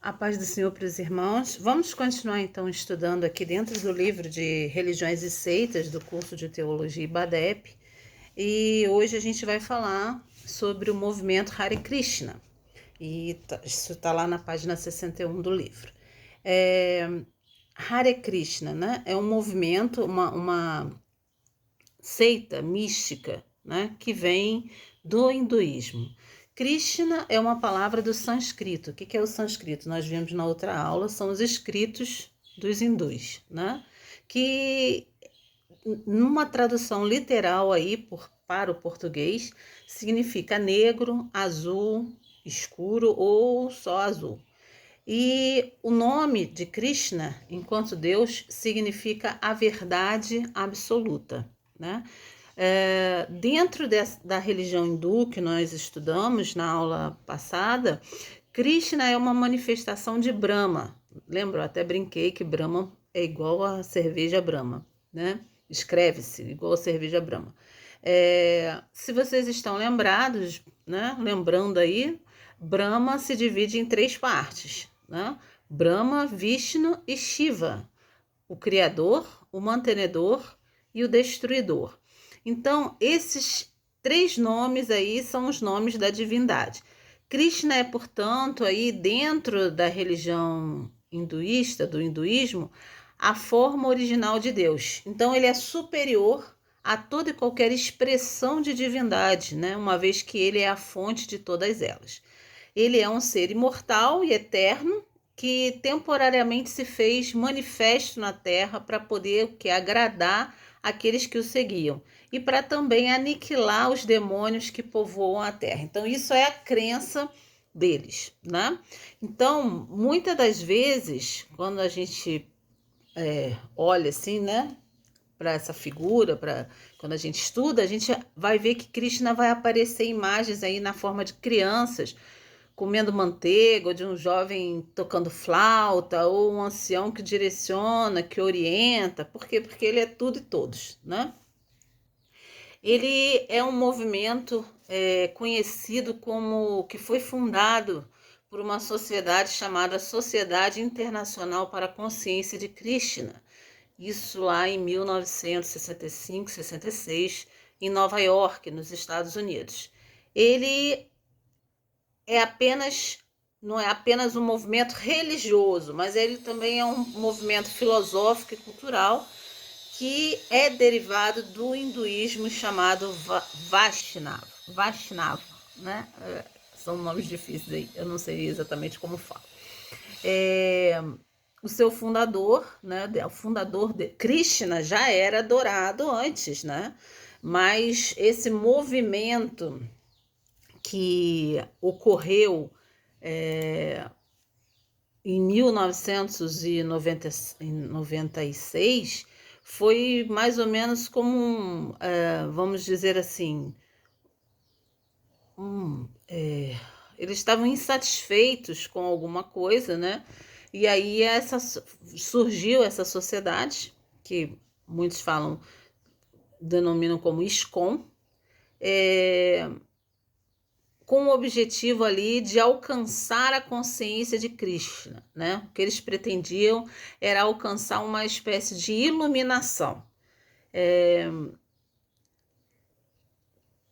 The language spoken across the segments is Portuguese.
A paz do Senhor para os irmãos. Vamos continuar então estudando aqui dentro do livro de Religiões e Seitas do curso de Teologia IBADEP. E hoje a gente vai falar sobre o movimento Hare Krishna. E isso está lá na página 61 do livro. Hare Krishna, né? É um movimento, uma seita mística, né? Que vem do hinduísmo. Krishna é uma palavra do sânscrito. O que é o sânscrito? Nós vimos na outra aula, são os escritos dos hindus, né? Que numa tradução literal aí para o português significa negro, azul, escuro ou só azul. E o nome de Krishna, enquanto Deus, significa a verdade absoluta, né? Dentro da religião hindu que nós estudamos na aula passada, Krishna é uma manifestação de Brahma. Lembra? Eu até brinquei que Brahma é igual a cerveja Brahma, né? Escreve-se igual a cerveja Brahma. Se vocês estão lembrados, né? Lembrando aí, Brahma se divide em 3 partes, né? Brahma, Vishnu e Shiva, o criador, o mantenedor e o destruidor. Então, esses 3 nomes aí são os nomes da divindade. Krishna é, portanto, aí dentro da religião hinduísta, do hinduísmo, a forma original de Deus. Então, ele é superior a toda e qualquer expressão de divindade, né? Uma vez que ele é a fonte de todas elas. Ele é um ser imortal e eterno que temporariamente se fez manifesto na Terra para poder agradar aqueles que o seguiam e para também aniquilar os demônios que povoam a Terra. Então, isso é a crença deles, né? Então, muitas das vezes, quando a gente olha assim, né, para essa figura, quando a gente estuda, a gente vai ver que Krishna vai aparecer imagens aí na forma de crianças comendo manteiga, ou de um jovem tocando flauta, ou um ancião que direciona, que orienta. Por quê? Porque ele é tudo e todos, né? Ele é um movimento conhecido como, que foi fundado por uma sociedade chamada Sociedade Internacional para a Consciência de Krishna. Isso lá em 1965, 66, em Nova York, nos Estados Unidos. Ele não é apenas um movimento religioso, mas ele também é um movimento filosófico e cultural que é derivado do hinduísmo chamado Vaishnava, né? São nomes difíceis aí, eu não sei exatamente como falo. O seu fundador, né? O fundador de Krishna já era adorado antes, né? Mas esse movimento que ocorreu em 1996 foi mais ou menos como vamos dizer assim, eles estavam insatisfeitos com alguma coisa, né? E aí surgiu essa sociedade, que muitos denominam como ISKCON, com o objetivo ali de alcançar a consciência de Krishna, né? O que eles pretendiam era alcançar uma espécie de iluminação.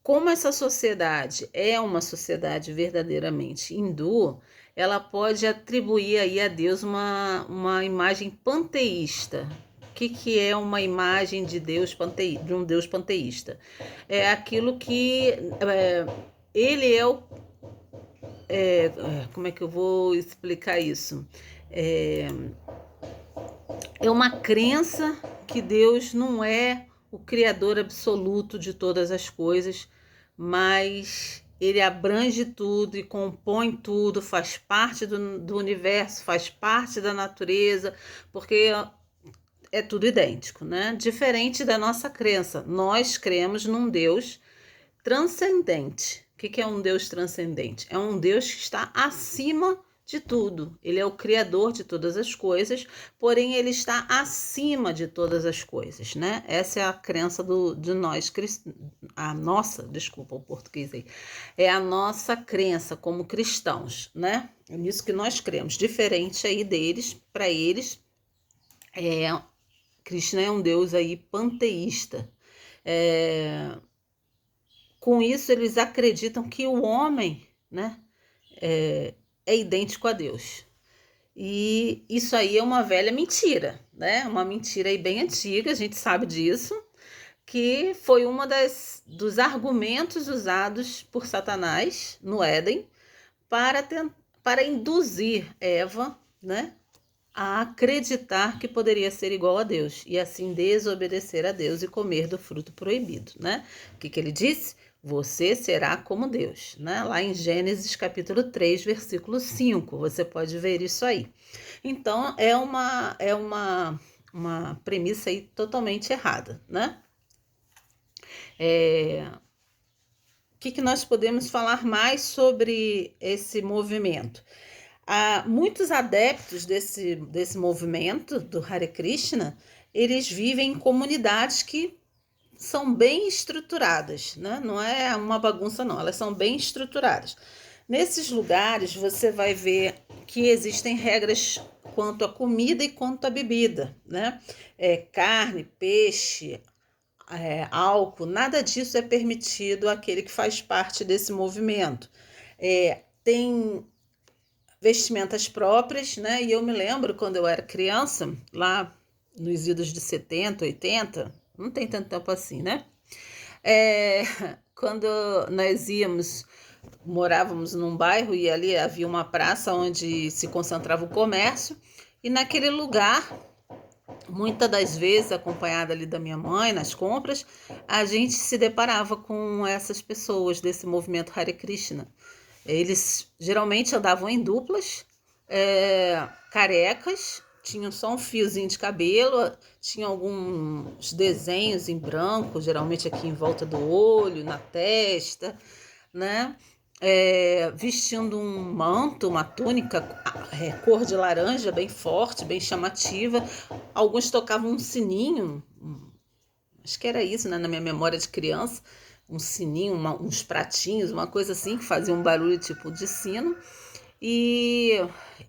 Como essa sociedade é uma sociedade verdadeiramente hindu, ela pode atribuir aí a Deus uma imagem panteísta. O que é uma imagem de Deus de um Deus panteísta? É aquilo que ele como é que eu vou explicar isso? É uma crença que Deus não é o criador absoluto de todas as coisas, mas ele abrange tudo e compõe tudo, faz parte do universo, faz parte da natureza, porque é tudo idêntico, né? Diferente da nossa crença. Nós cremos num Deus transcendente. O que é um Deus transcendente? É um Deus que está acima de tudo. Ele é o criador de todas as coisas, porém ele está acima de todas as coisas, né? Essa é a crença de nós cristãos, a nossa, desculpa o português aí, é a nossa crença como cristãos, né? É nisso que nós cremos, diferente aí deles, para eles, Krishna é um deus aí panteísta. Com isso, eles acreditam que o homem, né, é idêntico a Deus. E isso aí é uma velha mentira, né? Uma mentira aí bem antiga, a gente sabe disso, que foi uma dos argumentos usados por Satanás no Éden para induzir Eva, né, a acreditar que poderia ser igual a Deus e assim desobedecer a Deus e comer do fruto proibido, né? O que ele disse? Você será como Deus, né? Lá em Gênesis capítulo 3, versículo 5, você pode ver isso aí. Então, é uma premissa aí totalmente errada, né? O que nós podemos falar mais sobre esse movimento? Muitos adeptos desse movimento do Hare Krishna, eles vivem em comunidades que são bem estruturadas, né? Não é uma bagunça não, elas são bem estruturadas. Nesses lugares você vai ver que existem regras quanto à comida e quanto à bebida, né? Carne, peixe, álcool, nada disso é permitido àquele que faz parte desse movimento. Tem vestimentas próprias, né? E eu me lembro quando eu era criança, lá nos idos de 70, 80, não tem tanto tempo assim, né? Quando nós morávamos num bairro e ali havia uma praça onde se concentrava o comércio, e naquele lugar, muitas das vezes, acompanhada ali da minha mãe nas compras, a gente se deparava com essas pessoas desse movimento Hare Krishna. Eles geralmente andavam em duplas, carecas, tinham só um fiozinho de cabelo, tinham alguns desenhos em branco, geralmente aqui em volta do olho, na testa, né? Vestindo um manto, uma túnica cor de laranja, bem forte, bem chamativa. Alguns tocavam um sininho, acho que era isso, né, na minha memória de criança, um sininho, uns pratinhos, uma coisa assim, que fazia um barulho tipo de sino. E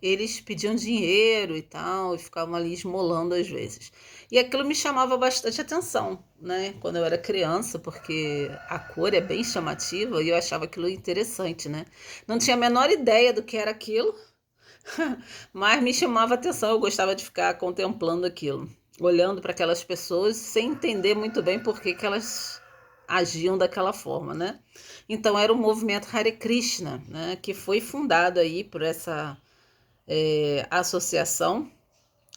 eles pediam dinheiro e tal, e ficavam ali esmolando às vezes. E aquilo me chamava bastante atenção, né? Quando eu era criança, porque a cor é bem chamativa e eu achava aquilo interessante, né? Não tinha a menor ideia do que era aquilo, mas me chamava atenção, eu gostava de ficar contemplando aquilo, olhando para aquelas pessoas sem entender muito bem por que elas agiam daquela forma, né? Então era o movimento Hare Krishna, né, que foi fundado aí por essa associação,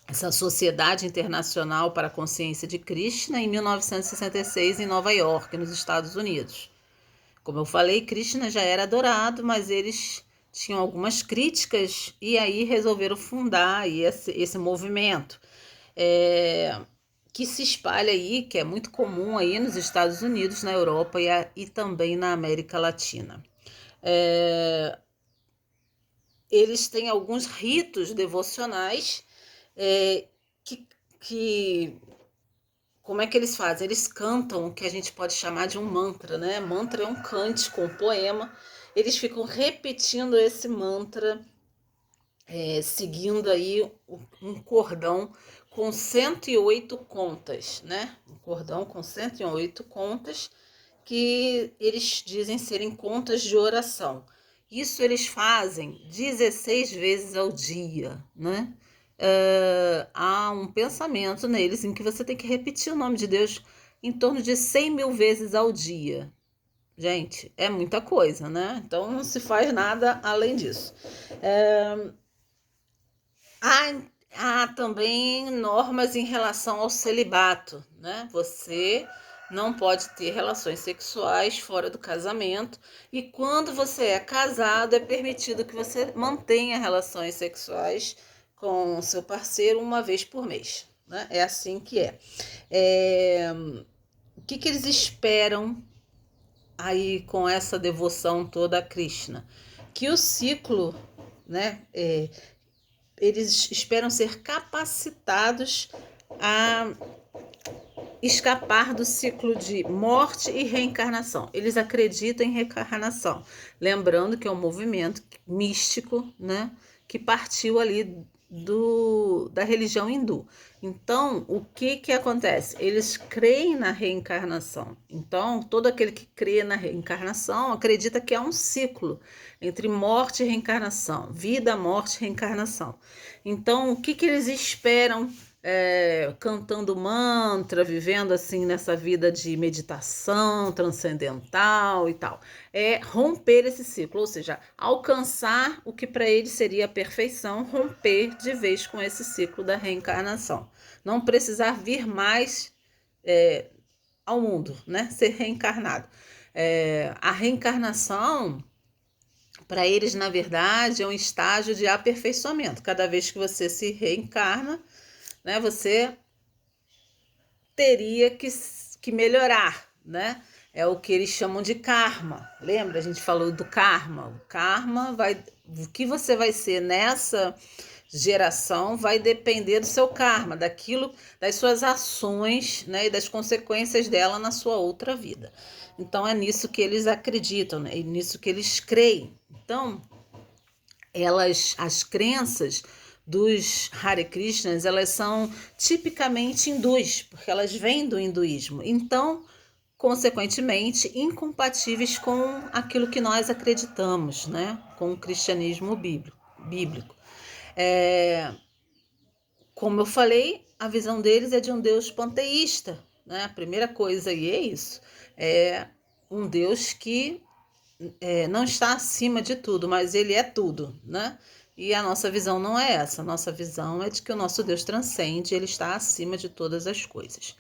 essa Sociedade Internacional para a Consciência de Krishna, em 1966 em Nova York, nos Estados Unidos. Como eu falei, Krishna já era adorado, mas eles tinham algumas críticas e aí resolveram fundar aí esse movimento. Que se espalha aí, que é muito comum aí nos Estados Unidos, na Europa e também na América Latina. Eles têm alguns ritos devocionais que como é que eles fazem? Eles cantam o que a gente pode chamar de um mantra, né? Mantra é um cântico, um poema. Eles ficam repetindo esse mantra, seguindo aí um cordão com 108 contas, né? Um cordão com 108 contas que eles dizem serem contas de oração. Isso eles fazem 16 vezes ao dia, né? Há um pensamento neles em que você tem que repetir o nome de Deus em torno de 100 mil vezes ao dia. Gente, é muita coisa, né? Então não se faz nada além disso. Há também normas em relação ao celibato, né? Você não pode ter relações sexuais fora do casamento e quando você é casado é permitido que você mantenha relações sexuais com seu parceiro uma vez por mês, né? É assim que é. O que eles esperam aí com essa devoção toda a Krishna? Que o ciclo né? Eles esperam ser capacitados a escapar do ciclo de morte e reencarnação. Eles acreditam em reencarnação, lembrando que é um movimento místico, né, que partiu ali da religião hindu. Então, o que acontece? Eles creem na reencarnação. Então, todo aquele que crê na reencarnação acredita que há um ciclo entre morte e reencarnação, vida, morte e reencarnação. Então, o que eles esperam cantando mantra, vivendo assim nessa vida de meditação transcendental e tal? É romper esse ciclo, ou seja, alcançar o que para eles seria a perfeição, romper de vez com esse ciclo da reencarnação. Não precisar vir mais ao mundo, né? Ser reencarnado. A reencarnação, para eles, na verdade, é um estágio de aperfeiçoamento. Cada vez que você se reencarna, né, você teria que melhorar, né? É o que eles chamam de karma. Lembra? A gente falou do karma. O karma o que você vai ser nessa geração vai depender do seu karma, das suas ações, né, e das consequências dela na sua outra vida. Então é nisso que eles acreditam, né? É nisso que eles creem. Então, as crenças dos Hare Krishnas, elas são tipicamente hindus, porque elas vêm do hinduísmo. Então, consequentemente, incompatíveis com aquilo que nós acreditamos, né? Com o cristianismo bíblico. Como eu falei, a visão deles é de um Deus panteísta, né? A primeira coisa aí é isso. É um Deus que não está acima de tudo, mas ele é tudo, né? E a nossa visão não é essa. A nossa visão é de que o nosso Deus transcende, ele está acima de todas as coisas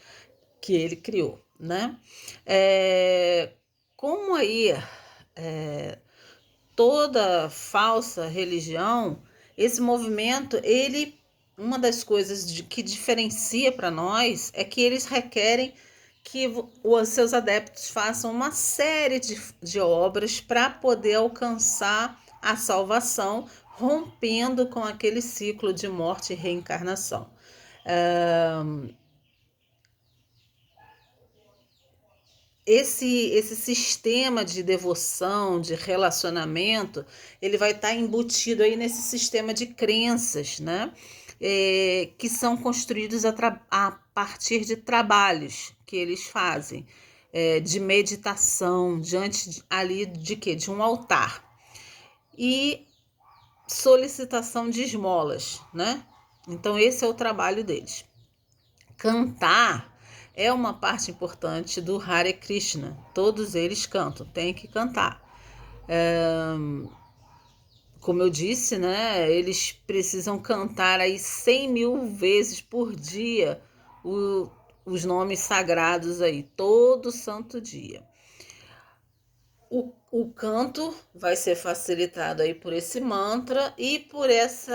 que ele criou, né? Como aí toda falsa religião, esse movimento, uma das coisas que diferencia para nós é que eles requerem que os seus adeptos façam uma série de obras para poder alcançar a salvação, rompendo com aquele ciclo de morte e reencarnação. Esse sistema de devoção, de relacionamento, ele vai estar embutido aí nesse sistema de crenças, né? Que são construídos a partir de trabalhos que eles fazem, de meditação, diante ali de quê? De um altar. E solicitação de esmolas, né? Então, esse é o trabalho deles. Cantar é uma parte importante do Hare Krishna. Todos eles cantam, tem que cantar. Como eu disse, né, eles precisam cantar aí 100.000 vezes por dia os nomes sagrados aí, todo santo dia. O canto vai ser facilitado aí por esse mantra e por esse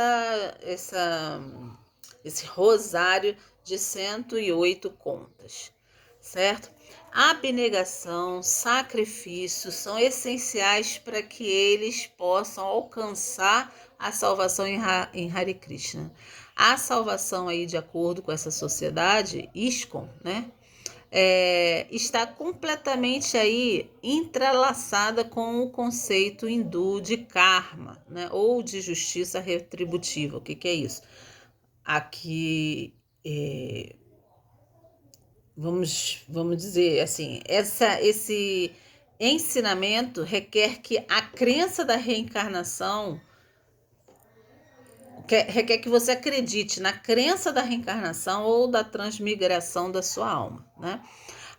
rosário de 108 contas, certo? Abnegação, sacrifício são essenciais para que eles possam alcançar a salvação em Hare Krishna. A salvação aí, de acordo com essa sociedade, ISKCON, né? Está completamente aí entrelaçada com o conceito hindu de karma, né? Ou de justiça retributiva. O que é isso? Aqui, vamos dizer assim, esse ensinamento requer que a crença da reencarnação, requer que você acredite na crença da reencarnação ou da transmigração da sua alma, né?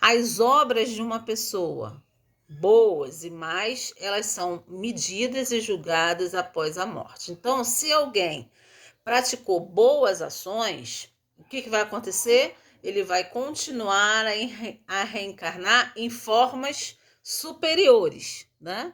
As obras de uma pessoa, boas e más, elas são medidas e julgadas após a morte. Então, se alguém praticou boas ações, o que vai acontecer? Ele vai continuar a reencarnar em formas superiores, né?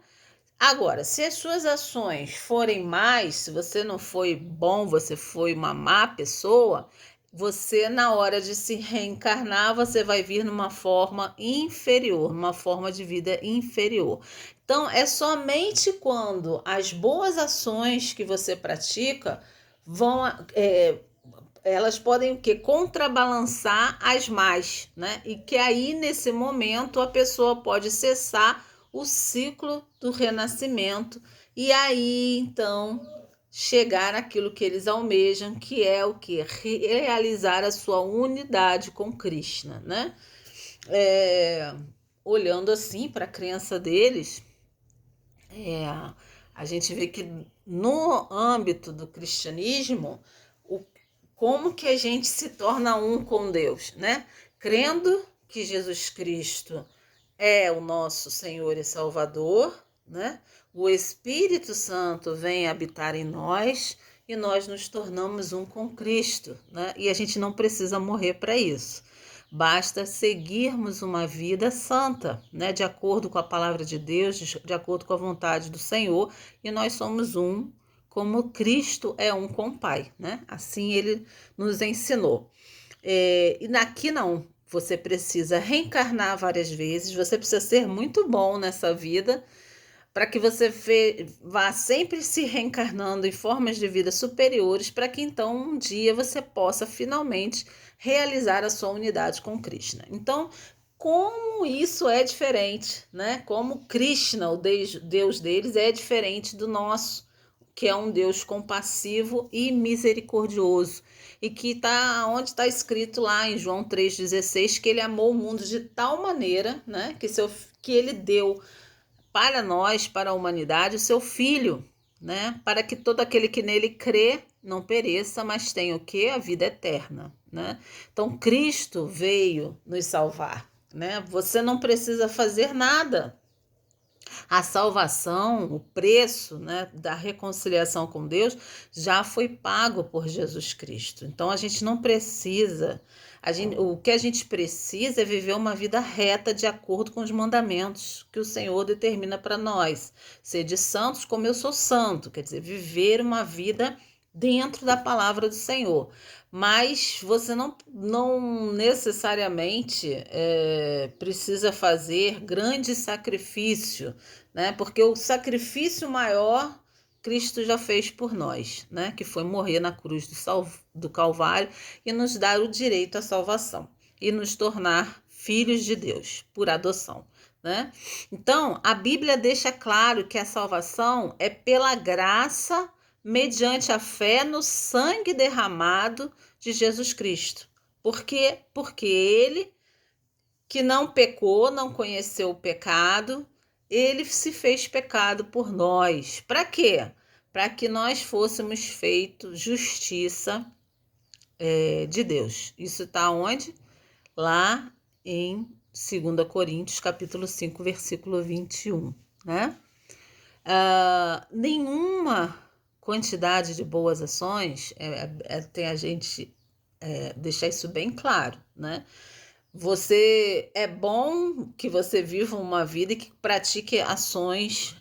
Agora, se as suas ações forem más, se você não foi bom, você foi uma má pessoa, você, na hora de se reencarnar, você vai vir numa forma inferior, numa forma de vida inferior. Então, é somente quando as boas ações que você pratica vão, elas podem o quê? Contrabalançar as más, né? E que aí, nesse momento, a pessoa pode cessar o ciclo do renascimento e aí, então, chegar àquilo que eles almejam, que é o que? Realizar a sua unidade com Krishna, né? Olhando assim para a crença deles, é, a gente vê que no âmbito do cristianismo, como que a gente se torna um com Deus, né? Crendo que Jesus Cristo é o nosso Senhor e Salvador, né? O Espírito Santo vem habitar em nós e nós nos tornamos um com Cristo, né? E a gente não precisa morrer para isso. Basta seguirmos uma vida santa, né? De acordo com a palavra de Deus, de acordo com a vontade do Senhor, e nós somos um como Cristo é um com o Pai, né? Assim ele nos ensinou. E aqui não, você precisa reencarnar várias vezes, você precisa ser muito bom nessa vida para que você vá sempre se reencarnando em formas de vida superiores, para que então um dia você possa finalmente realizar a sua unidade com Krishna. Então, como isso é diferente, né? Como Krishna, o Deus deles, é diferente do nosso, que é um Deus compassivo e misericordioso, e que está onde está escrito lá em João 3,16, que ele amou o mundo de tal maneira, né, que ele deu para nós, para a humanidade, o seu Filho, né, para que todo aquele que nele crê não pereça, mas tenha o quê? A vida eterna, né? Então, Cristo veio nos salvar, né? Você não precisa fazer nada. A salvação, o preço, né, da reconciliação com Deus já foi pago por Jesus Cristo. Então a gente não precisa, o que a gente precisa é viver uma vida reta de acordo com os mandamentos que o Senhor determina para nós. Sede santos como eu sou santo, quer dizer, viver uma vida dentro da palavra do Senhor. Mas você não necessariamente precisa fazer grande sacrifício, né? Porque o sacrifício maior Cristo já fez por nós, né? Que foi morrer na cruz do Calvário e nos dar o direito à salvação e nos tornar filhos de Deus por adoção, né? Então, a Bíblia deixa claro que a salvação é pela graça, mediante a fé no sangue derramado de Jesus Cristo. Por quê? Porque ele, que não pecou, não conheceu o pecado, ele se fez pecado por nós. Para quê? Para que nós fôssemos feitos justiça de Deus. Isso está onde? Lá em 2 Coríntios, capítulo 5, versículo 21, né? Nenhuma quantidade de boas ações tem a gente deixar isso bem claro, né? Você é bom que você viva uma vida e que pratique ações,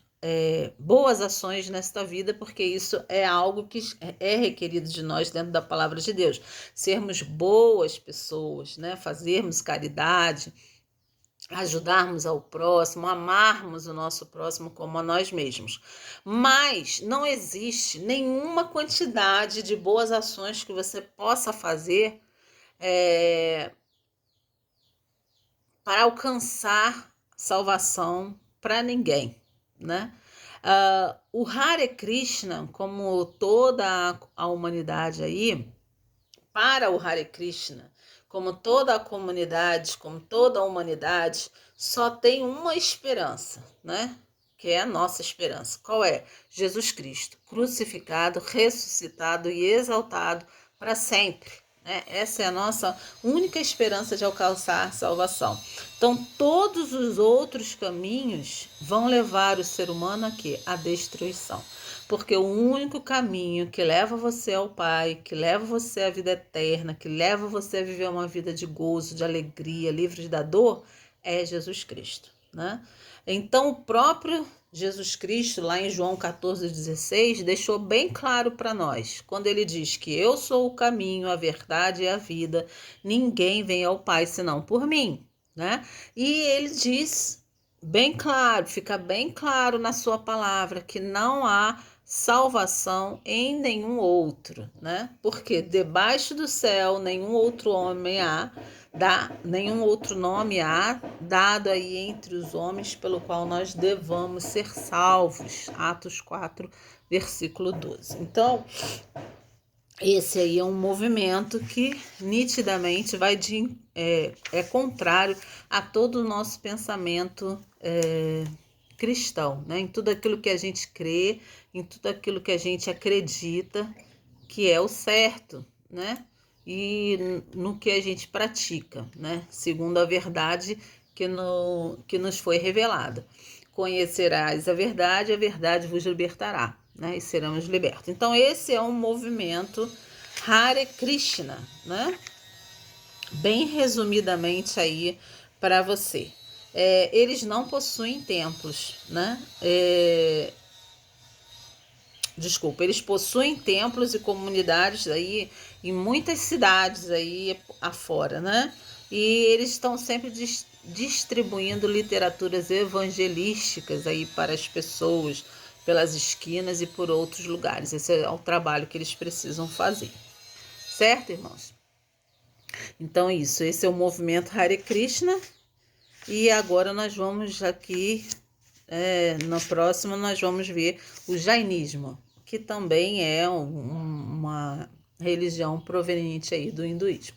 boas ações nesta vida, porque isso é algo que é requerido de nós dentro da palavra de Deus. Sermos boas pessoas, né? Fazermos caridade, ajudarmos ao próximo, amarmos o nosso próximo como a nós mesmos. Mas não existe nenhuma quantidade de boas ações que você possa fazer para alcançar salvação para ninguém, né? O Hare Krishna, como toda a humanidade aí, para o Hare Krishna, como toda a comunidade, como toda a humanidade, só tem uma esperança, né? Que é a nossa esperança. Qual é? Jesus Cristo, crucificado, ressuscitado e exaltado para sempre. Essa é a nossa única esperança de alcançar salvação. Então, todos os outros caminhos vão levar o ser humano a quê? À destruição. Porque o único caminho que leva você ao Pai, que leva você à vida eterna, que leva você a viver uma vida de gozo, de alegria, livre da dor, é Jesus Cristo, né? Então, o próprio Jesus Cristo, lá em João 14,16, deixou bem claro para nós, quando ele diz que eu sou o caminho, a verdade e a vida, ninguém vem ao Pai senão por mim, né? E ele diz bem claro, fica bem claro na sua palavra, que não há salvação em nenhum outro, né? Porque debaixo do céu nenhum outro homem há, nenhum outro nome há dado aí entre os homens pelo qual nós devamos ser salvos. Atos 4, versículo 12. Então, esse aí é um movimento que nitidamente é contrário a todo o nosso pensamento cristão, né? Em tudo aquilo que a gente crê, em tudo aquilo que a gente acredita que é o certo, né? E no que a gente pratica, né? Segundo a verdade que nos foi revelada. Conhecerás a verdade vos libertará, né? E seremos libertos. Então, esse é um movimento Hare Krishna, né? Bem resumidamente aí para você. Eles não possuem templos, né? Desculpa, eles possuem templos e comunidades aí em muitas cidades aí afora, né? E eles estão sempre distribuindo literaturas evangelísticas aí para as pessoas, pelas esquinas e por outros lugares. Esse é o trabalho que eles precisam fazer. Certo, irmãos? Então, esse é o movimento Hare Krishna. E agora nós vamos aqui, no próximo, nós vamos ver o Jainismo, que também é uma religião proveniente aí do hinduísmo.